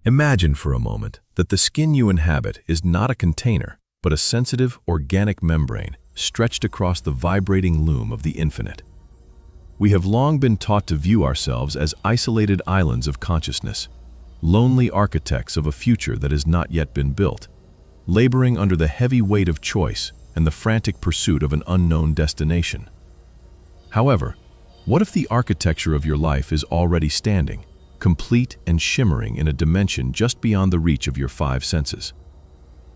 Imagine for a moment that the skin you inhabit is not a container, but a sensitive, organic membrane stretched across the vibrating loom of the infinite. We have long been taught to view ourselves as isolated islands of consciousness, lonely architects of a future that has not yet been built, laboring under the heavy weight of choice and the frantic pursuit of an unknown destination. However, what if the architecture of your life is already standing, complete and shimmering in a dimension just beyond the reach of your five senses?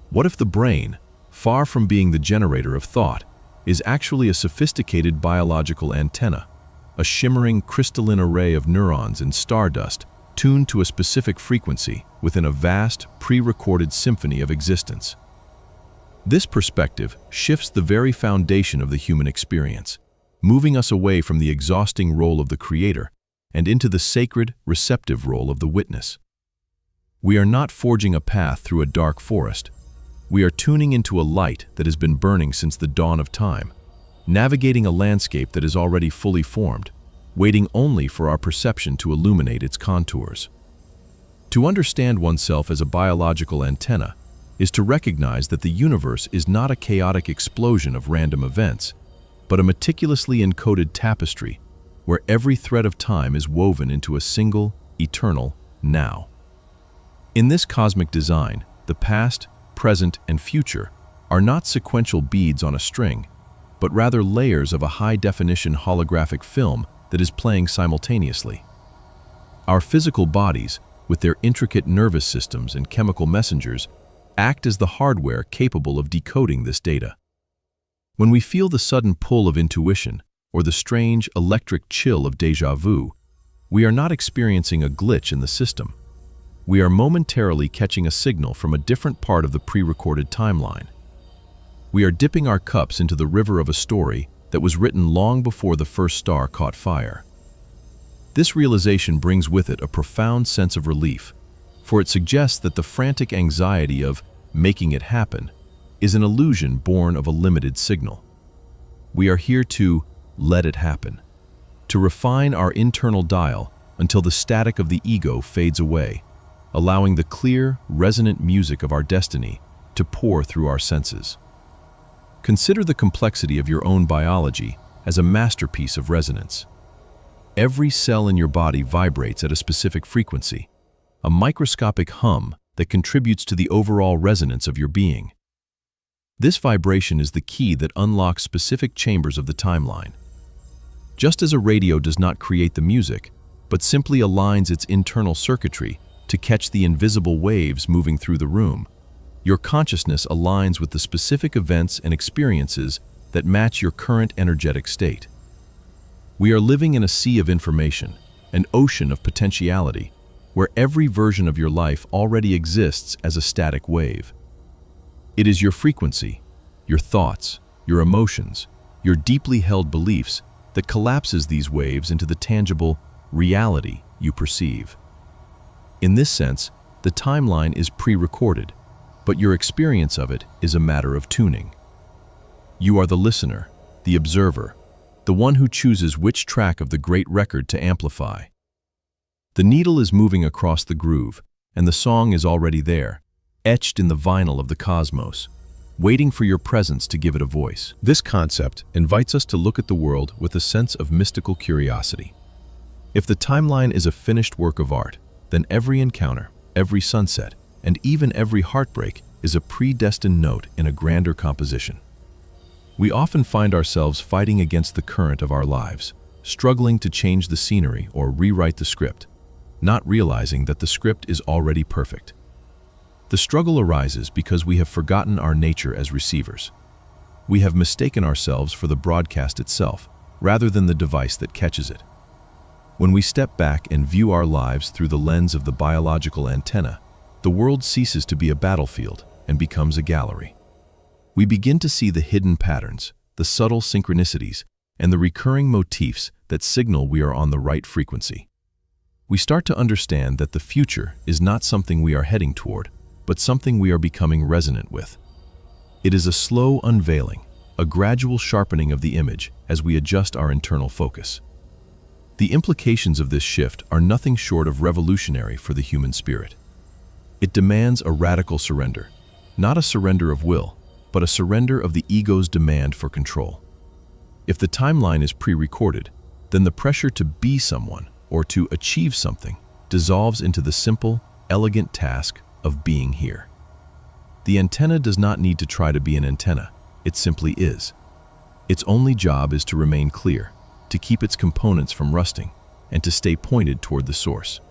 What if the brain, far from being the generator of thought, is actually a sophisticated biological antenna, a shimmering crystalline array of neurons and stardust tuned to a specific frequency within a vast, pre-recorded symphony of existence? This perspective shifts the very foundation of the human experience, moving us away from the exhausting role of the creator and into the sacred, receptive role of the witness. We are not forging a path through a dark forest. We are tuning into a light that has been burning since the dawn of time, navigating a landscape that is already fully formed, waiting only for our perception to illuminate its contours. To understand oneself as a biological antenna is to recognize that the universe is not a chaotic explosion of random events, but a meticulously encoded tapestry where every thread of time is woven into a single, eternal now. In this cosmic design, the past, present, and future are not sequential beads on a string, but rather layers of a high-definition holographic film that is playing simultaneously. Our physical bodies, with their intricate nervous systems and chemical messengers, act as the hardware capable of decoding this data. When we feel the sudden pull of intuition or the strange electric chill of déjà vu, we are not experiencing a glitch in the system. We are momentarily catching a signal from a different part of the pre-recorded timeline. We are dipping our cups into the river of a story that was written long before the first star caught fire. This realization brings with it a profound sense of relief, for it suggests that the frantic anxiety of making it happen is an illusion born of a limited signal. We are here to let it happen, to refine our internal dial until the static of the ego fades away, allowing the clear, resonant music of our destiny to pour through our senses. Consider the complexity of your own biology as a masterpiece of resonance. Every cell in your body vibrates at a specific frequency, a microscopic hum that contributes to the overall resonance of your being. This vibration is the key that unlocks specific chambers of the timeline. Just as a radio does not create the music, but simply aligns its internal circuitry to catch the invisible waves moving through the room, your consciousness aligns with the specific events and experiences that match your current energetic state. We are living in a sea of information, an ocean of potentiality, where every version of your life already exists as a static wave. It is your frequency, your thoughts, your emotions, your deeply held beliefs that collapses these waves into the tangible reality you perceive. In this sense, the timeline is pre-recorded, but your experience of it is a matter of tuning. You are the listener, the observer, the one who chooses which track of the great record to amplify. The needle is moving across the groove, and the song is already there, etched in the vinyl of the cosmos, waiting for your presence to give it a voice. This concept invites us to look at the world with a sense of mystical curiosity. If the timeline is a finished work of art, then every encounter, every sunset, and even every heartbreak is a predestined note in a grander composition. We often find ourselves fighting against the current of our lives, struggling to change the scenery or rewrite the script, not realizing that the script is already perfect. The struggle arises because we have forgotten our nature as receivers. We have mistaken ourselves for the broadcast itself, rather than the device that catches it. When we step back and view our lives through the lens of the biological antenna, the world ceases to be a battlefield and becomes a gallery. We begin to see the hidden patterns, the subtle synchronicities, and the recurring motifs that signal we are on the right frequency. We start to understand that the future is not something we are heading toward, but something we are becoming resonant with. It is a slow unveiling, a gradual sharpening of the image as we adjust our internal focus. The implications of this shift are nothing short of revolutionary for the human spirit. It demands a radical surrender, not a surrender of will, but a surrender of the ego's demand for control. If the timeline is pre-recorded, then the pressure to be someone or to achieve something dissolves into the simple, elegant task of being here. The antenna does not need to try to be an antenna, it simply is. Its only job is to remain clear, to keep its components from rusting, and to stay pointed toward the source.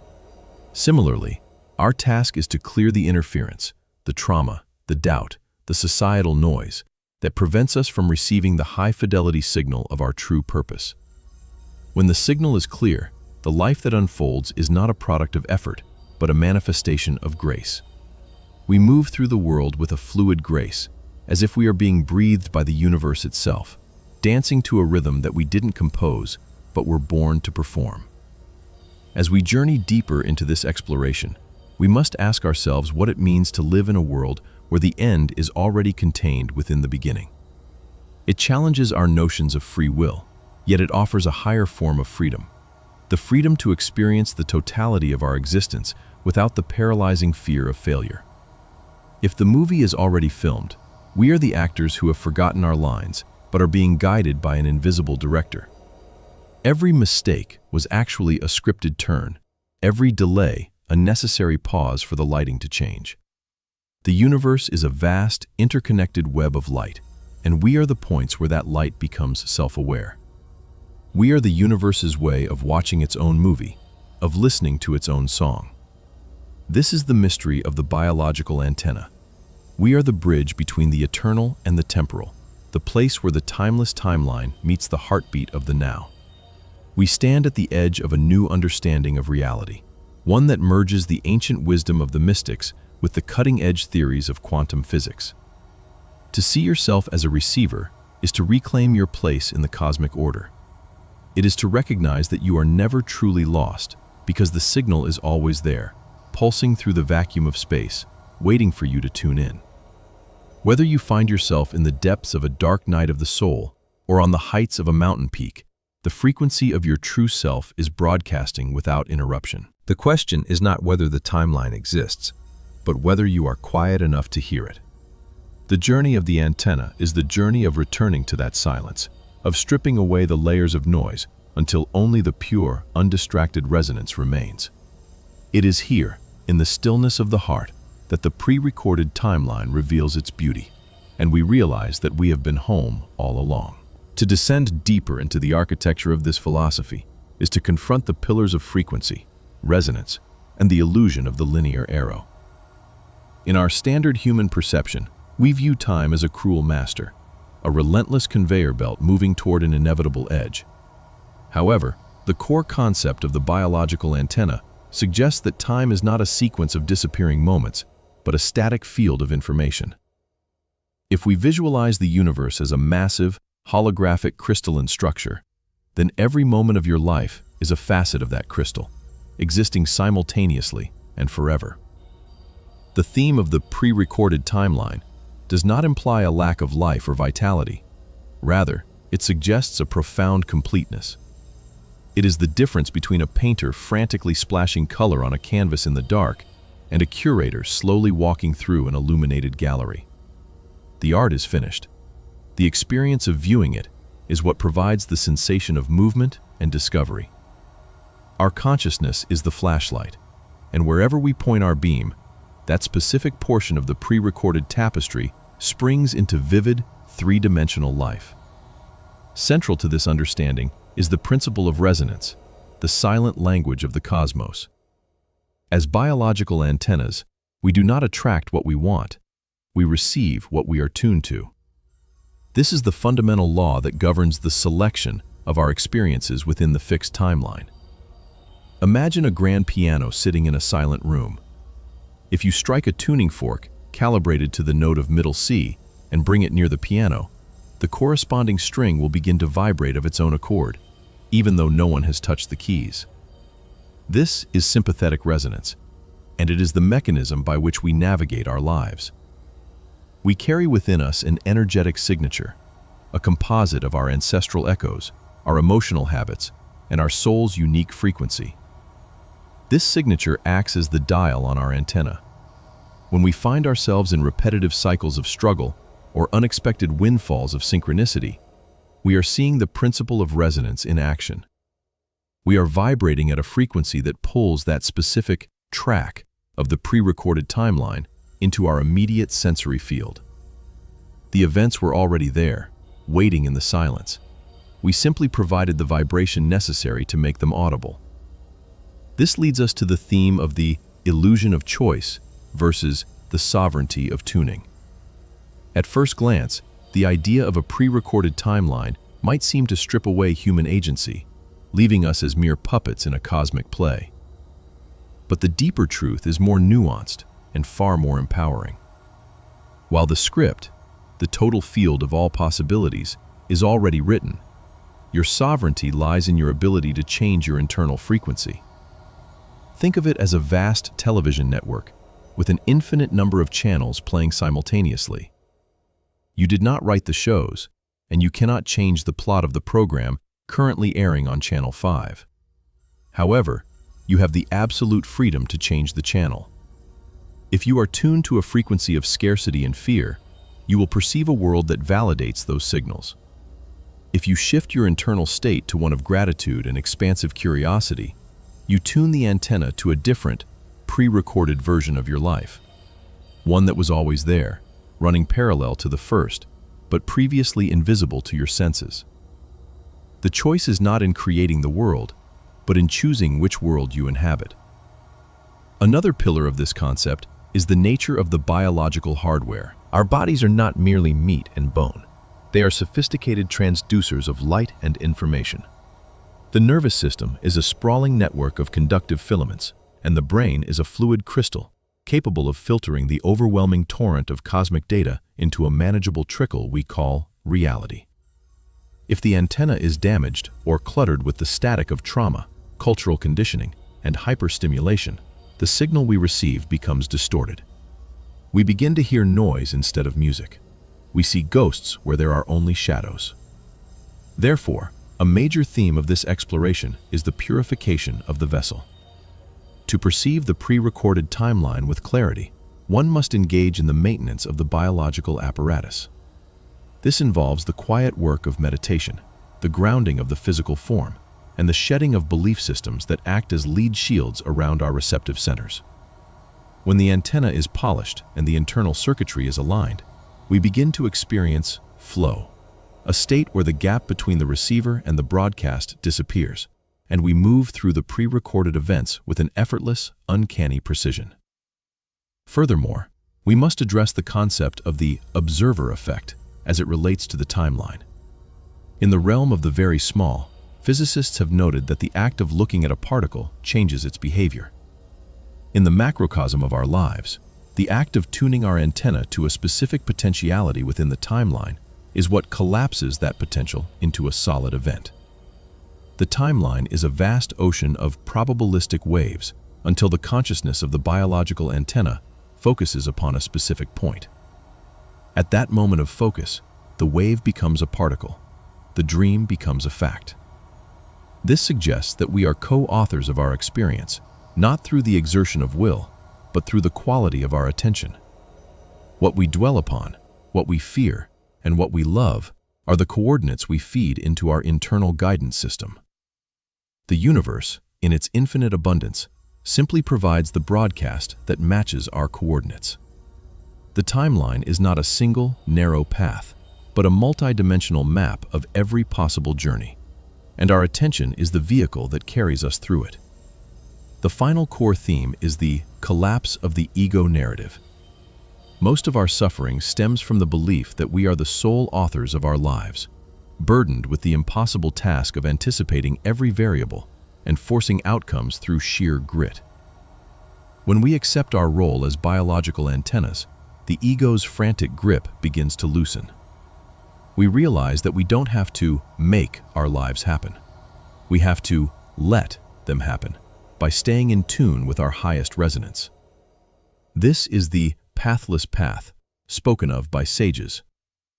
Similarly, our task is to clear the interference, the trauma, the doubt, the societal noise that prevents us from receiving the high-fidelity signal of our true purpose. When the signal is clear, the life that unfolds is not a product of effort, but a manifestation of grace. We move through the world with a fluid grace, as if we are being breathed by the universe itself, dancing to a rhythm that we didn't compose, but were born to perform. As we journey deeper into this exploration, we must ask ourselves what it means to live in a world where the end is already contained within the beginning. It challenges our notions of free will, yet it offers a higher form of freedom. The freedom to experience the totality of our existence without the paralyzing fear of failure. If the movie is already filmed, we are the actors who have forgotten our lines, but are being guided by an invisible director. Every mistake was actually a scripted turn, every delay a necessary pause for the lighting to change. The universe is a vast, interconnected web of light, and we are the points where that light becomes self-aware. We are the universe's way of watching its own movie, of listening to its own song. This is the mystery of the biological antenna. We are the bridge between the eternal and the temporal, the place where the timeless timeline meets the heartbeat of the now. We stand at the edge of a new understanding of reality, one that merges the ancient wisdom of the mystics with the cutting-edge theories of quantum physics. To see yourself as a receiver is to reclaim your place in the cosmic order. It is to recognize that you are never truly lost because the signal is always there, pulsing through the vacuum of space, waiting for you to tune in. Whether you find yourself in the depths of a dark night of the soul or on the heights of a mountain peak, the frequency of your true self is broadcasting without interruption. The question is not whether the timeline exists, but whether you are quiet enough to hear it. The journey of the antenna is the journey of returning to that silence, of stripping away the layers of noise until only the pure, undistracted resonance remains. It is here, in the stillness of the heart, that the pre-recorded timeline reveals its beauty, and we realize that we have been home all along. To descend deeper into the architecture of this philosophy is to confront the pillars of frequency, resonance, and the illusion of the linear arrow. In our standard human perception, we view time as a cruel master, a relentless conveyor belt moving toward an inevitable edge. However, the core concept of the biological antenna suggests that time is not a sequence of disappearing moments, but a static field of information. If we visualize the universe as a massive, holographic crystalline structure, then every moment of your life is a facet of that crystal, existing simultaneously and forever. The theme of the pre-recorded timeline does not imply a lack of life or vitality. Rather, it suggests a profound completeness. It is the difference between a painter frantically splashing color on a canvas in the dark and a curator slowly walking through an illuminated gallery. The art is finished. The experience of viewing it is what provides the sensation of movement and discovery. Our consciousness is the flashlight, and wherever we point our beam, that specific portion of the pre-recorded tapestry springs into vivid, three-dimensional life. Central to this understanding is the principle of resonance, the silent language of the cosmos. As biological antennas, we do not attract what we want, we receive what we are tuned to. This is the fundamental law that governs the selection of our experiences within the fixed timeline. Imagine a grand piano sitting in a silent room. If you strike a tuning fork calibrated to the note of middle C and bring it near the piano, the corresponding string will begin to vibrate of its own accord, even though no one has touched the keys. This is sympathetic resonance, and it is the mechanism by which we navigate our lives. We carry within us an energetic signature, a composite of our ancestral echoes, our emotional habits, and our soul's unique frequency. This signature acts as the dial on our antenna, When we find ourselves in repetitive cycles of struggle or unexpected windfalls of synchronicity, we are seeing the principle of resonance in action. We are vibrating at a frequency that pulls that specific track of the pre-recorded timeline into our immediate sensory field. The events were already there, waiting in the silence. We simply provided the vibration necessary to make them audible. This leads us to the theme of the illusion of choice versus the sovereignty of tuning. At first glance, the idea of a pre-recorded timeline might seem to strip away human agency, leaving us as mere puppets in a cosmic play. But the deeper truth is more nuanced and far more empowering. While the script, the total field of all possibilities, is already written, your sovereignty lies in your ability to change your internal frequency. Think of it as a vast television network with an infinite number of channels playing simultaneously. You did not write the shows, and you cannot change the plot of the program currently airing on Channel 5. However, you have the absolute freedom to change the channel. If you are tuned to a frequency of scarcity and fear, you will perceive a world that validates those signals. If you shift your internal state to one of gratitude and expansive curiosity, you tune the antenna to a different, pre-recorded version of your life. One that was always there, running parallel to the first, but previously invisible to your senses. The choice is not in creating the world, but in choosing which world you inhabit. Another pillar of this concept is the nature of the biological hardware. Our bodies are not merely meat and bone. They are sophisticated transducers of light and information. The nervous system is a sprawling network of conductive filaments, and the brain is a fluid crystal, capable of filtering the overwhelming torrent of cosmic data into a manageable trickle we call reality. If the antenna is damaged or cluttered with the static of trauma, cultural conditioning, and hyperstimulation, the signal we receive becomes distorted. We begin to hear noise instead of music. We see ghosts where there are only shadows. Therefore, a major theme of this exploration is the purification of the vessel. To perceive the pre-recorded timeline with clarity, one must engage in the maintenance of the biological apparatus. This involves the quiet work of meditation, the grounding of the physical form, and the shedding of belief systems that act as lead shields around our receptive centers. When the antenna is polished and the internal circuitry is aligned, we begin to experience flow, a state where the gap between the receiver and the broadcast disappears, and we move through the pre-recorded events with an effortless, uncanny precision. Furthermore, we must address the concept of the observer effect as it relates to the timeline. In the realm of the very small, physicists have noted that the act of looking at a particle changes its behavior. In the macrocosm of our lives, the act of tuning our antenna to a specific potentiality within the timeline is what collapses that potential into a solid event. The timeline is a vast ocean of probabilistic waves until the consciousness of the biological antenna focuses upon a specific point. At that moment of focus, the wave becomes a particle. The dream becomes a fact. This suggests that we are co-authors of our experience, not through the exertion of will, but through the quality of our attention. What we dwell upon, what we fear, and what we love are the coordinates we feed into our internal guidance system. The universe, in its infinite abundance, simply provides the broadcast that matches our coordinates. The timeline is not a single, narrow path, but a multidimensional map of every possible journey, and our attention is the vehicle that carries us through it. The final core theme is the collapse of the ego narrative. Most of our suffering stems from the belief that we are the sole authors of our lives, burdened with the impossible task of anticipating every variable and forcing outcomes through sheer grit. When we accept our role as biological antennas, the ego's frantic grip begins to loosen. We realize that we don't have to make our lives happen. We have to let them happen by staying in tune with our highest resonance. This is the pathless path spoken of by sages,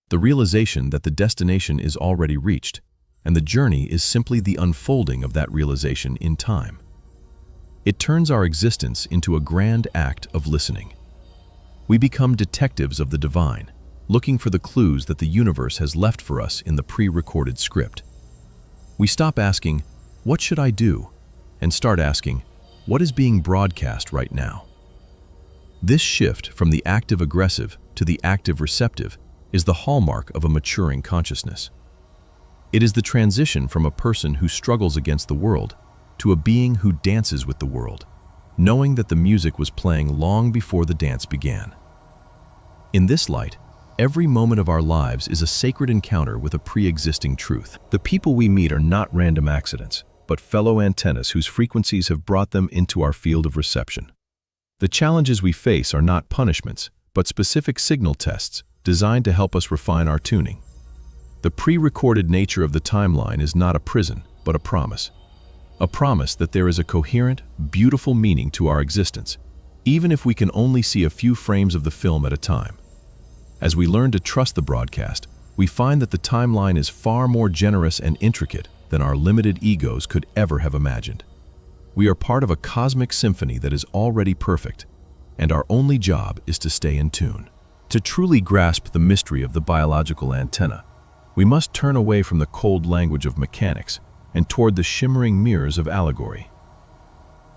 the realization that the destination is already reached, and the journey is simply the unfolding of that realization in time. It turns our existence into a grand act of listening. We become detectives of the divine, looking for the clues that the universe has left for us in the pre-recorded script. We stop asking, "What should I do?" and start asking, "What is being broadcast right now?" This shift from the active-aggressive to the active-receptive is the hallmark of a maturing consciousness. It is the transition from a person who struggles against the world to a being who dances with the world, knowing that the music was playing long before the dance began. In this light, every moment of our lives is a sacred encounter with a pre-existing truth. The people we meet are not random accidents, but fellow antennas whose frequencies have brought them into our field of reception. The challenges we face are not punishments, but specific signal tests designed to help us refine our tuning. The pre-recorded nature of the timeline is not a prison, but a promise. A promise that there is a coherent, beautiful meaning to our existence, even if we can only see a few frames of the film at a time. As we learn to trust the broadcast, we find that the timeline is far more generous and intricate than our limited egos could ever have imagined. We are part of a cosmic symphony that is already perfect, and our only job is to stay in tune. To truly grasp the mystery of the biological antenna, we must turn away from the cold language of mechanics and toward the shimmering mirrors of allegory.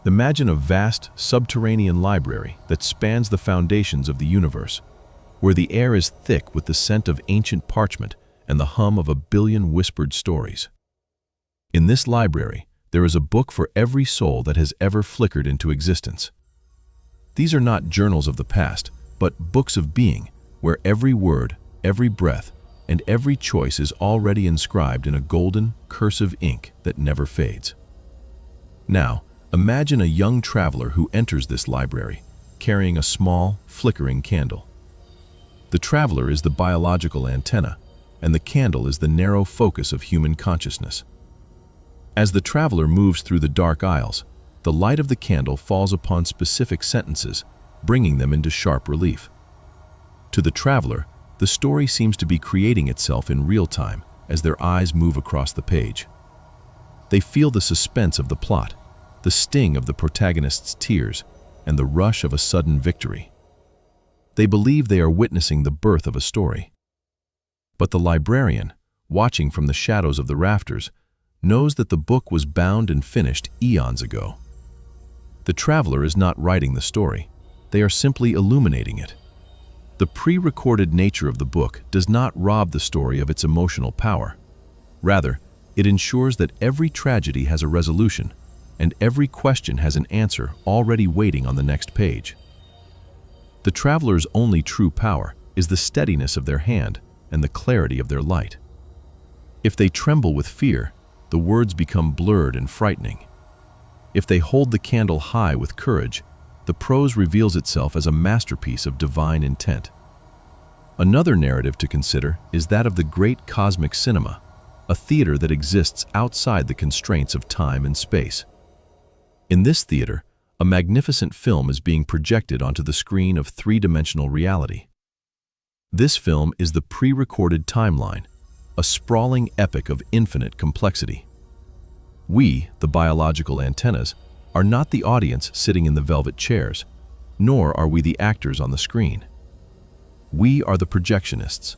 Imagine a vast, subterranean library that spans the foundations of the universe, where the air is thick with the scent of ancient parchment and the hum of a billion whispered stories. In this library, there is a book for every soul that has ever flickered into existence. These are not journals of the past, but books of being, where every word, every breath, and every choice is already inscribed in a golden, cursive ink that never fades. Now, imagine a young traveler who enters this library, carrying a small, flickering candle. The traveler is the biological antenna, and the candle is the narrow focus of human consciousness. As the traveler moves through the dark aisles, the light of the candle falls upon specific sentences, bringing them into sharp relief. To the traveler, the story seems to be creating itself in real time as their eyes move across the page. They feel the suspense of the plot, the sting of the protagonist's tears, and the rush of a sudden victory. They believe they are witnessing the birth of a story. But the librarian, watching from the shadows of the rafters, knows that the book was bound and finished eons ago. The traveler is not writing the story. They are simply illuminating it. The pre-recorded nature of the book does not rob the story of its emotional power. Rather, it ensures that every tragedy has a resolution, and every question has an answer already waiting on the next page. The traveler's only true power is the steadiness of their hand and the clarity of their light. If they tremble with fear, the words become blurred and frightening. If they hold the candle high with courage, the prose reveals itself as a masterpiece of divine intent. Another narrative to consider is that of the great cosmic cinema, a theater that exists outside the constraints of time and space. In this theater, a magnificent film is being projected onto the screen of three-dimensional reality. This film is the pre-recorded timeline, a sprawling epic of infinite complexity. We, the biological antennas, are not the audience sitting in the velvet chairs, nor are we the actors on the screen. We are the projectionists.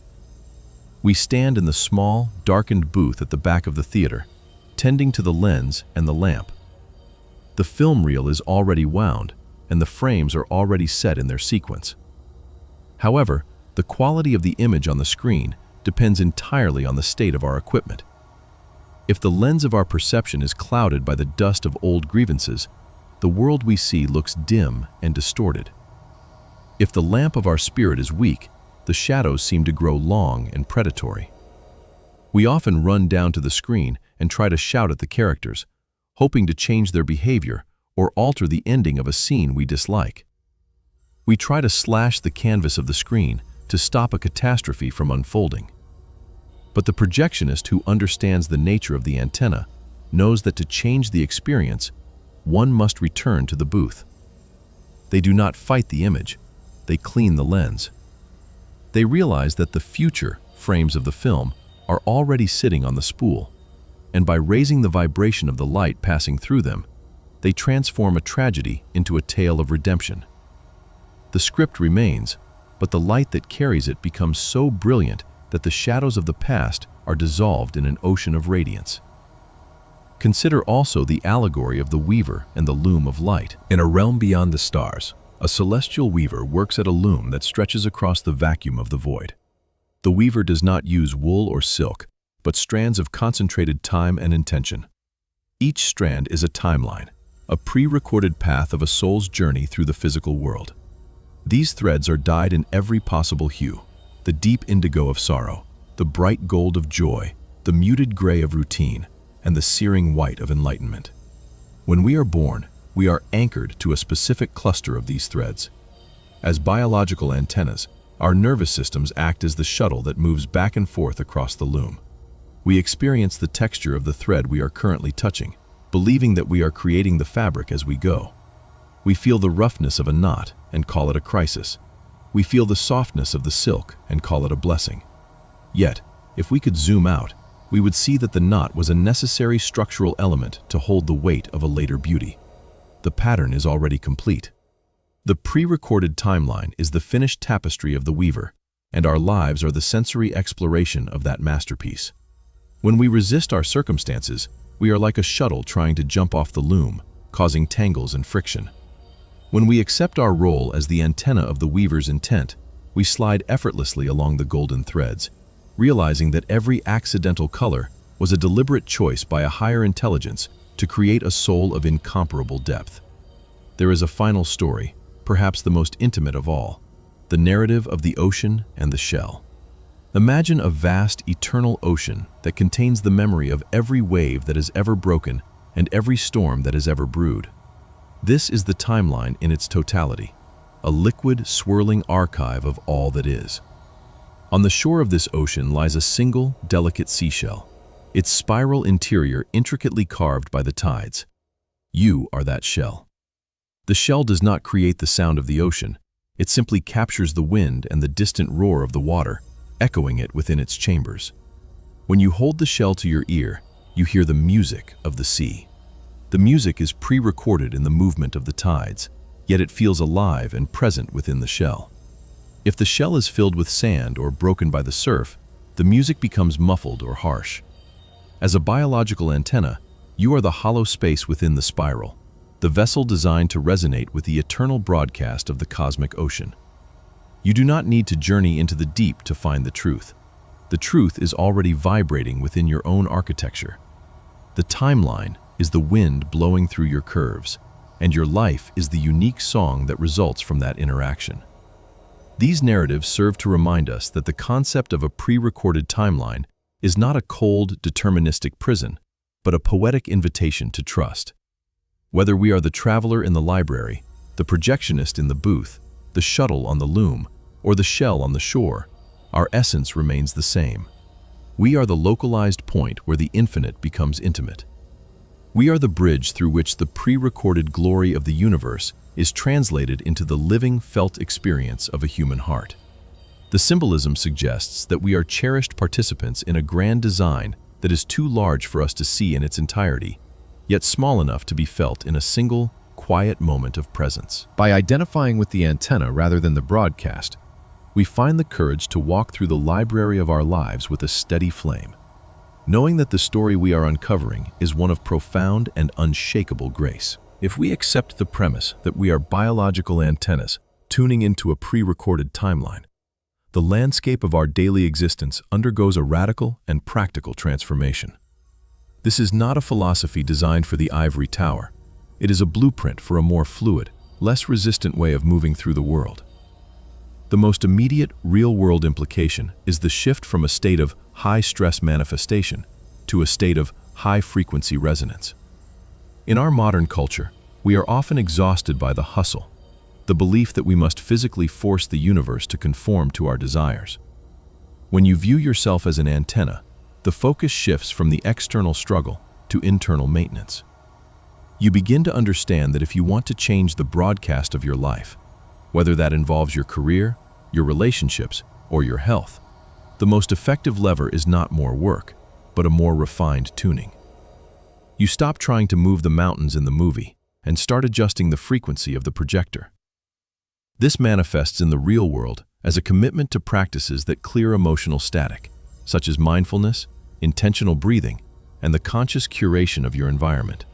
We stand in the small, darkened booth at the back of the theater, tending to the lens and the lamp. The film reel is already wound, and the frames are already set in their sequence. However, the quality of the image on the screen depends entirely on the state of our equipment. If the lens of our perception is clouded by the dust of old grievances, the world we see looks dim and distorted. If the lamp of our spirit is weak, the shadows seem to grow long and predatory. We often run down to the screen and try to shout at the characters, hoping to change their behavior or alter the ending of a scene we dislike. We try to slash the canvas of the screen to stop a catastrophe from unfolding. But the projectionist who understands the nature of the antenna knows that to change the experience, one must return to the booth. They do not fight the image, they clean the lens. They realize that the future frames of the film are already sitting on the spool, and by raising the vibration of the light passing through them, they transform a tragedy into a tale of redemption. The The script remains, but the light that carries it becomes so brilliant that the shadows of the past are dissolved in an ocean of radiance. Consider also the allegory of the weaver and the loom of light. In a realm beyond the stars, a celestial weaver works at a loom that stretches across the vacuum of the void. The weaver does not use wool or silk, but strands of concentrated time and intention. Each strand is a timeline, a pre-recorded path of a soul's journey through the physical world. These threads are dyed in every possible hue: the deep indigo of sorrow, the bright gold of joy, the muted gray of routine, and the searing white of enlightenment. When we are born, we are anchored to a specific cluster of these threads. As biological antennas, our nervous systems act as the shuttle that moves back and forth across the loom. We experience the texture of the thread we are currently touching, believing that we are creating the fabric as we go. We feel the roughness of a knot and call it a crisis. We feel the softness of the silk and call it a blessing. Yet, if we could zoom out, we would see that the knot was a necessary structural element to hold the weight of a later beauty. The pattern is already complete. The pre-recorded timeline is the finished tapestry of the weaver, and our lives are the sensory exploration of that masterpiece. When we resist our circumstances, we are like a shuttle trying to jump off the loom, causing tangles and friction. When we accept our role as the antenna of the weaver's intent, we slide effortlessly along the golden threads, realizing that every accidental color was a deliberate choice by a higher intelligence to create a soul of incomparable depth. There is a final story, perhaps the most intimate of all, the narrative of the ocean and the shell. Imagine a vast, eternal ocean that contains the memory of every wave that has ever broken and every storm that has ever brewed. This is the timeline in its totality, a liquid, swirling archive of all that is. On the shore of this ocean lies a single, delicate seashell, its spiral interior intricately carved by the tides. You are that shell. The shell does not create the sound of the ocean, it simply captures the wind and the distant roar of the water, echoing it within its chambers. When you hold the shell to your ear, you hear the music of the sea. The music is pre-recorded in the movement of the tides, yet it feels alive and present within the shell. If the shell is filled with sand or broken by the surf, the music becomes muffled or harsh. As a biological antenna, you are the hollow space within the spiral, the vessel designed to resonate with the eternal broadcast of the cosmic ocean. You do not need to journey into the deep to find the truth. The truth is already vibrating within your own architecture. The timeline is the wind blowing through your curves, and your life is the unique song that results from that interaction. These narratives serve to remind us that the concept of a pre-recorded timeline is not a cold, deterministic prison, but a poetic invitation to trust. Whether we are the traveler in the library, the projectionist in the booth, the shuttle on the loom, or the shell on the shore, our essence remains the same. We are the localized point where the infinite becomes intimate. We are the bridge through which the pre-recorded glory of the universe is translated into the living, felt experience of a human heart. The symbolism suggests that we are cherished participants in a grand design that is too large for us to see in its entirety, yet small enough to be felt in a single, quiet moment of presence. By identifying with the antenna rather than the broadcast, we find the courage to walk through the library of our lives with a steady flame, knowing that the story we are uncovering is one of profound and unshakable grace. If we accept the premise that we are biological antennas tuning into a pre-recorded timeline, the landscape of our daily existence undergoes a radical and practical transformation. This is not a philosophy designed for the ivory tower. It is a blueprint for a more fluid, less resistant way of moving through the world. The most immediate, real-world implication is the shift from a state of high-stress manifestation to a state of high-frequency resonance. In our modern culture, we are often exhausted by the hustle, the belief that we must physically force the universe to conform to our desires. When you view yourself as an antenna, the focus shifts from the external struggle to internal maintenance. You begin to understand that if you want to change the broadcast of your life, whether that involves your career, your relationships, or your health, the most effective lever is not more work, but a more refined tuning. You stop trying to move the mountains in the movie and start adjusting the frequency of the projector. This manifests in the real world as a commitment to practices that clear emotional static, such as mindfulness, intentional breathing, and the conscious curation of your environment.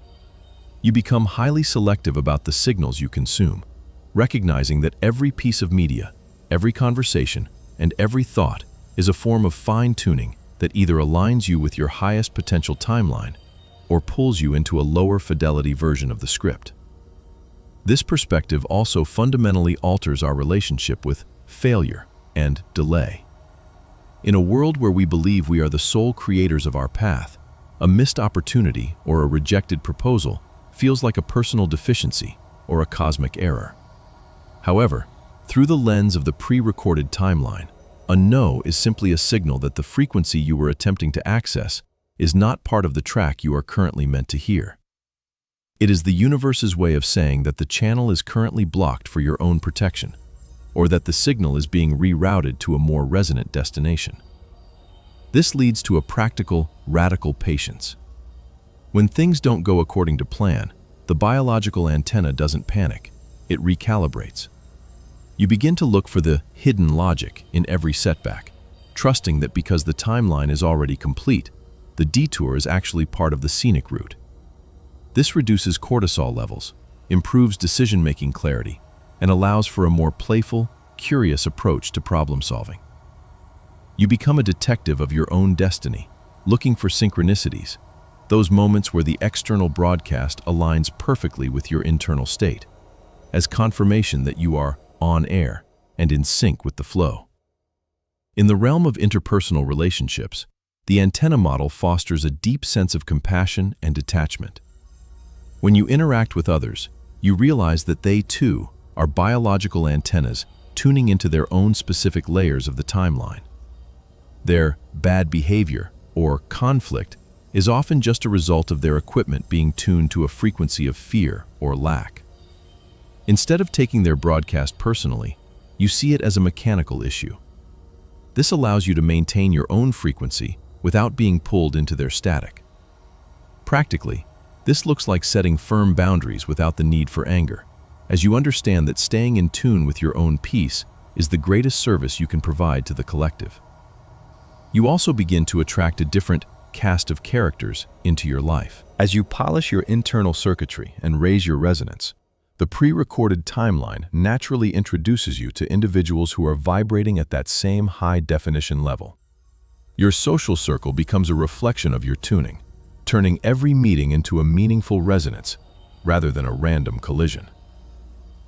You become highly selective about the signals you consume, recognizing that every piece of media, every conversation, and every thought is a form of fine-tuning that either aligns you with your highest potential timeline or pulls you into a lower fidelity version of the script. This perspective also fundamentally alters our relationship with failure and delay. In a world where we believe we are the sole creators of our path, a missed opportunity or a rejected proposal feels like a personal deficiency or a cosmic error. However, through the lens of the pre-recorded timeline, a no is simply a signal that the frequency you were attempting to access is not part of the track you are currently meant to hear. It is the universe's way of saying that the channel is currently blocked for your own protection, or that the signal is being rerouted to a more resonant destination. This leads to a practical, radical patience. When things don't go according to plan, the biological antenna doesn't panic, it recalibrates. You begin to look for the hidden logic in every setback, trusting that because the timeline is already complete, the detour is actually part of the scenic route. This reduces cortisol levels, improves decision-making clarity, and allows for a more playful, curious approach to problem solving. You become a detective of your own destiny, looking for synchronicities, those moments where the external broadcast aligns perfectly with your internal state, as confirmation that you are on air and in sync with the flow. In the realm of interpersonal relationships, the antenna model fosters a deep sense of compassion and detachment. When you interact with others, you realize that they, too, are biological antennas tuning into their own specific layers of the timeline. Their bad behavior, or conflict, is often just a result of their equipment being tuned to a frequency of fear or lack. Instead of taking their broadcast personally, you see it as a mechanical issue. This allows you to maintain your own frequency without being pulled into their static. Practically, this looks like setting firm boundaries without the need for anger, as you understand that staying in tune with your own peace is the greatest service you can provide to the collective. You also begin to attract a different cast of characters into your life. As you polish your internal circuitry and raise your resonance, the pre-recorded timeline naturally introduces you to individuals who are vibrating at that same high-definition level. Your social circle becomes a reflection of your tuning, turning every meeting into a meaningful resonance rather than a random collision.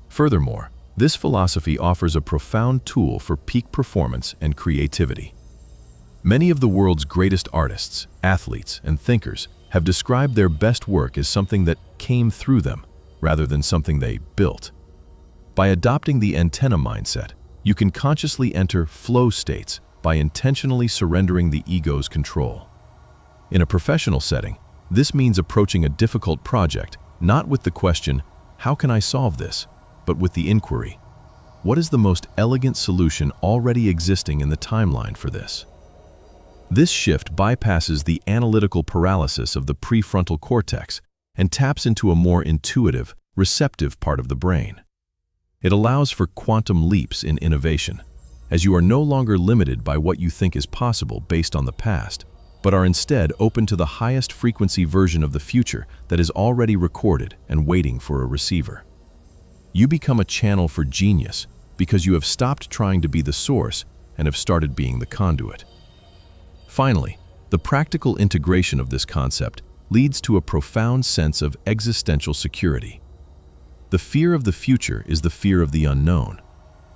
Furthermore, this philosophy offers a profound tool for peak performance and creativity. Many of the world's greatest artists, athletes, and thinkers have described their best work as something that came through them rather than something they built. By adopting the antenna mindset, you can consciously enter flow states by intentionally surrendering the ego's control. In a professional setting, this means approaching a difficult project not with the question, "How can I solve this?" but with the inquiry, "What is the most elegant solution already existing in the timeline for this?" This shift bypasses the analytical paralysis of the prefrontal cortex and taps into a more intuitive, receptive part of the brain. It allows for quantum leaps in innovation, as you are no longer limited by what you think is possible based on the past, but are instead open to the highest frequency version of the future that is already recorded and waiting for a receiver. You become a channel for genius because you have stopped trying to be the source and have started being the conduit. Finally, the practical integration of this concept leads to a profound sense of existential security. The fear of the future is the fear of the unknown,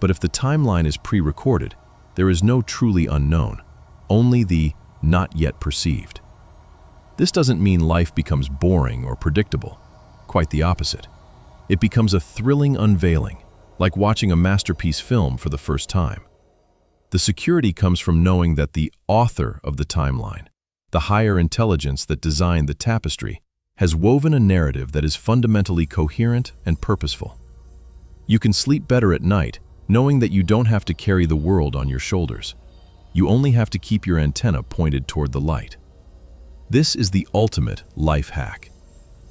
but if the timeline is pre-recorded, there is no truly unknown, only the not yet perceived. This doesn't mean life becomes boring or predictable. Quite the opposite. It becomes a thrilling unveiling, like watching a masterpiece film for the first time. The security comes from knowing that the author of the timeline, the higher intelligence that designed the tapestry, has woven a narrative that is fundamentally coherent and purposeful. You can sleep better at night knowing that you don't have to carry the world on your shoulders. You only have to keep your antenna pointed toward the light. This is the ultimate life hack,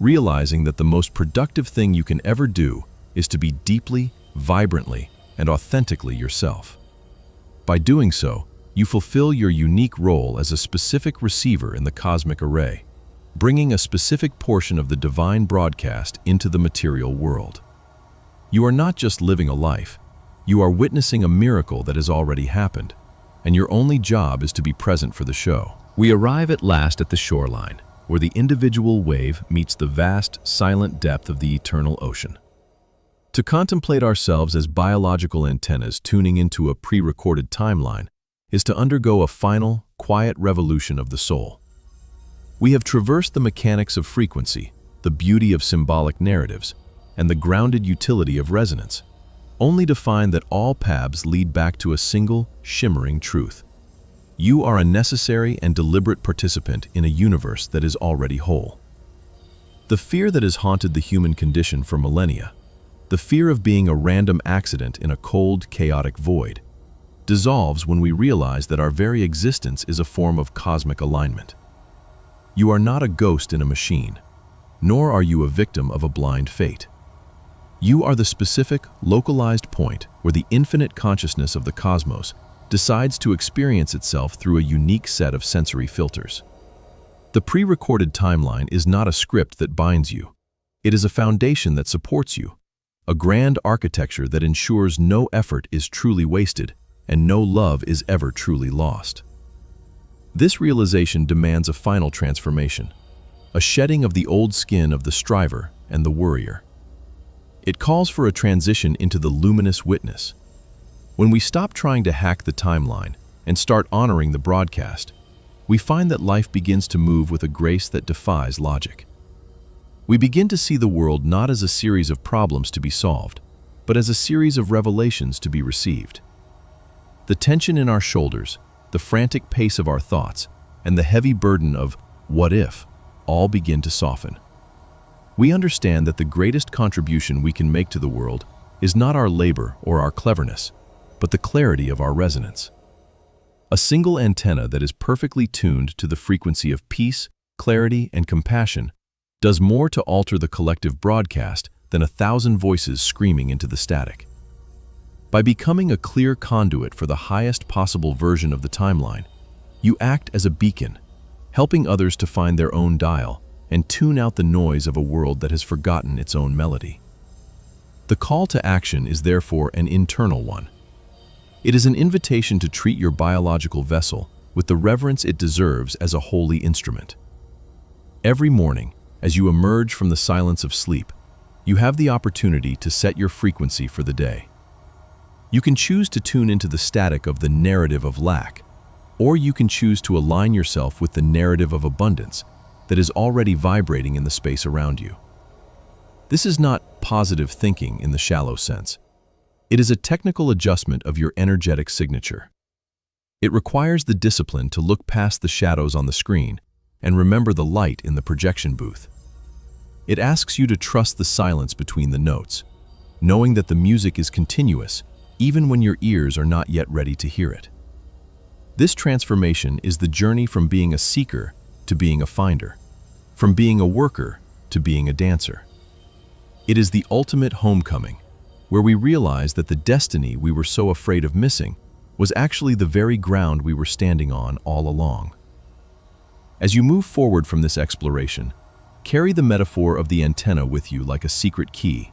realizing that the most productive thing you can ever do is to be deeply, vibrantly, and authentically yourself. By doing so, you fulfill your unique role as a specific receiver in the cosmic array, bringing a specific portion of the divine broadcast into the material world. You are not just living a life, you are witnessing a miracle that has already happened, and your only job is to be present for the show. We arrive at last at the shoreline, where the individual wave meets the vast, silent depth of the eternal ocean. To contemplate ourselves as biological antennas tuning into a pre-recorded timeline is to undergo a final, quiet revolution of the soul. We have traversed the mechanics of frequency, the beauty of symbolic narratives, and the grounded utility of resonance, only to find that all paths lead back to a single, shimmering truth. You are a necessary and deliberate participant in a universe that is already whole. The fear that has haunted the human condition for millennia, the fear of being a random accident in a cold, chaotic void, dissolves when we realize that our very existence is a form of cosmic alignment. You are not a ghost in a machine, nor are you a victim of a blind fate. You are the specific, localized point where the infinite consciousness of the cosmos decides to experience itself through a unique set of sensory filters. The pre-recorded timeline is not a script that binds you. It is a foundation that supports you, a grand architecture that ensures no effort is truly wasted and no love is ever truly lost. This realization demands a final transformation, a shedding of the old skin of the striver and the worrier. It calls for a transition into the luminous witness. When we stop trying to hack the timeline and start honoring the broadcast, we find that life begins to move with a grace that defies logic. We begin to see the world not as a series of problems to be solved, but as a series of revelations to be received. The tension in our shoulders, the frantic pace of our thoughts, and the heavy burden of "what if" all begin to soften. We understand that the greatest contribution we can make to the world is not our labor or our cleverness, but the clarity of our resonance. A single antenna that is perfectly tuned to the frequency of peace, clarity, and compassion does more to alter the collective broadcast than 1,000 voices screaming into the static. By becoming a clear conduit for the highest possible version of the timeline, you act as a beacon, helping others to find their own dial and tune out the noise of a world that has forgotten its own melody. The call to action is therefore an internal one. It is an invitation to treat your biological vessel with the reverence it deserves as a holy instrument. Every morning, as you emerge from the silence of sleep, you have the opportunity to set your frequency for the day. You can choose to tune into the static of the narrative of lack, or you can choose to align yourself with the narrative of abundance that is already vibrating in the space around you. This is not positive thinking in the shallow sense. It is a technical adjustment of your energetic signature. It requires the discipline to look past the shadows on the screen and remember the light in the projection booth. It asks you to trust the silence between the notes, knowing that the music is continuous even when your ears are not yet ready to hear it. This transformation is the journey from being a seeker to being a finder, from being a worker to being a dancer. It is the ultimate homecoming, where we realize that the destiny we were so afraid of missing was actually the very ground we were standing on all along. As you move forward from this exploration, carry the metaphor of the antenna with you like a secret key.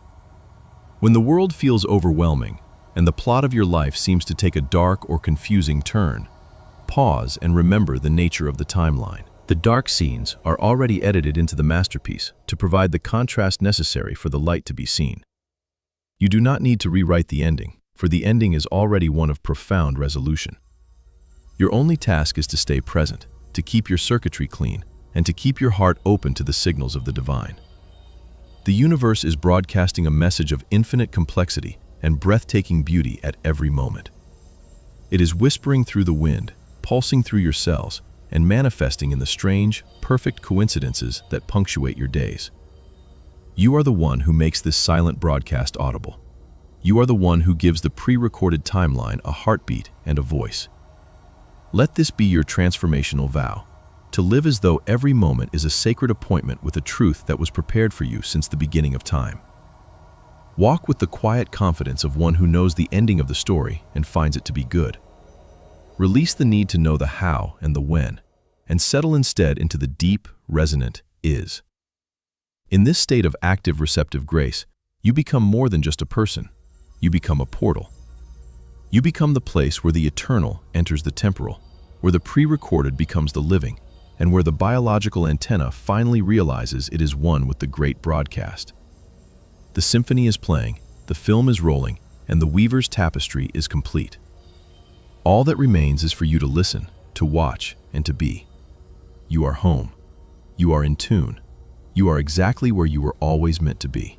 When the world feels overwhelming and the plot of your life seems to take a dark or confusing turn, pause and remember the nature of the timeline. The dark scenes are already edited into the masterpiece to provide the contrast necessary for the light to be seen. You do not need to rewrite the ending, for the ending is already one of profound resolution. Your only task is to stay present, to keep your circuitry clean, and to keep your heart open to the signals of the divine. The universe is broadcasting a message of infinite complexity and breathtaking beauty at every moment. It is whispering through the wind, pulsing through your cells, and manifesting in the strange, perfect coincidences that punctuate your days. You are the one who makes this silent broadcast audible. You are the one who gives the pre-recorded timeline a heartbeat and a voice. Let this be your transformational vow, to live as though every moment is a sacred appointment with a truth that was prepared for you since the beginning of time. Walk with the quiet confidence of one who knows the ending of the story and finds it to be good. Release the need to know the how and the when, and settle instead into the deep, resonant is. In this state of active receptive grace, you become more than just a person. You become a portal. You become the place where the eternal enters the temporal, where the pre-recorded becomes the living, and where the biological antenna finally realizes it is one with the great broadcast. The symphony is playing, the film is rolling, and the weaver's tapestry is complete. All that remains is for you to listen, to watch, and to be. You are home. You are in tune. You are exactly where you were always meant to be.